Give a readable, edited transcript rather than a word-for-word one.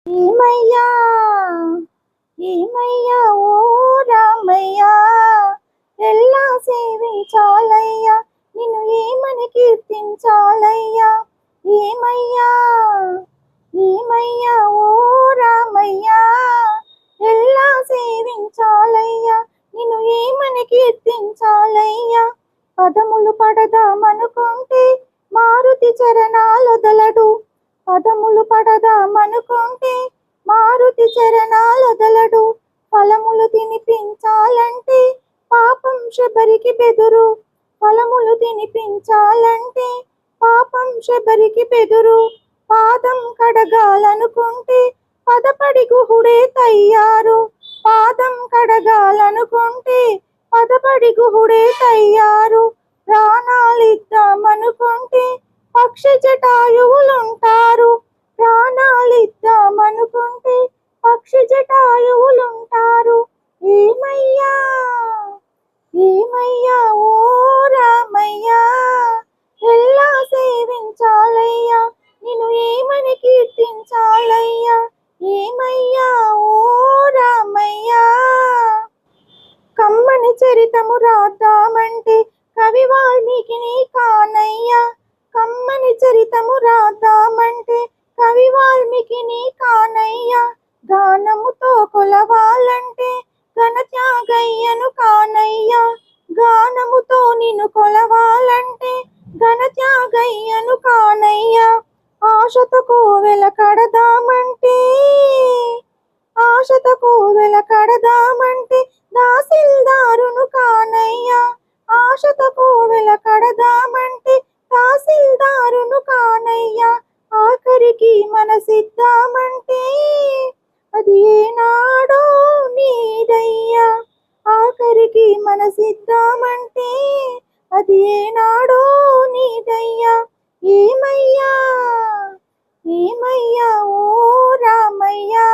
ఏమయ్యా ఏమయ్యా ఓ రామయ్యా, ఎల్లా సేవించాలయ్యా, నిన్ను ఏమని కీర్తించాలయ్యా. ఏమయ్యా ఏమయ్యా ఓ రామయ్యా, ఎల్లా సేవించాలయ్యా, నిన్ను ఏమని కీర్తించాలయ్యా. పదములు పడదామనుకుంటే మారుతి చరణాలొదలడు, పదములు పడదామనుకుంటే మారుతి చరణాలొదలడు. ఫలములు తినిపించాలంటే పాపం శబరికి బెదురు, ఫలములు తినిపించాలంటే పాపం శబరికి బెదురు. పాదం కడగాలనుకుంటే పదపడి గుహుడే తయ్యారు, పాదం కడగాలనుకుంటే పదపడి గుహుడే తయ్యారు. ప్రాణాలిద్దామనుకుంటే పక్షి జటాయువులుంటారు, ప్రాణాలిద్దామనుకుంటే పక్షి జటాయువులుంటారు. ఏమయ్యా ఏమయ్యా ఓ రామయ్యా, ఎల్లా సేవించాలయ్యా, నిన్ను ఏమని కీర్తించాలయ్యా. ఏమయ్యా ఓ రామయ్యా. కమ్మని చరితము రాద్దామంటే కవి వాల్మీకిని కానయ్యా, కమ్మని చరితము రాద్దామంటే కవి వాల్మీకిని కానయ్యా. గానముతో కొలవాలంటే ఘనత్యాగయ్యను కానయ్యా, గానముతో నిన్ను కొలవాలంటే ఘనత్యాగయ్యను కానయ్యా. ఆశతో కోవెల కడదామంటే ఆశతో కోవెల కడదామంటే తహసీల్దారును కానయ్యా, ఆశతో కోవెల కడదామంటే తహసీల్దారును కానయ్యా. ఆఖరికి మనసిద్దామంటే అది ఏనాడో నీదయ్యా, ఆఖరికి మనసిద్దామంటే అది ఏనాడో నీదయ్యా. ఏమయ్యా ఏమయ్యా ఓ రామయ్యా.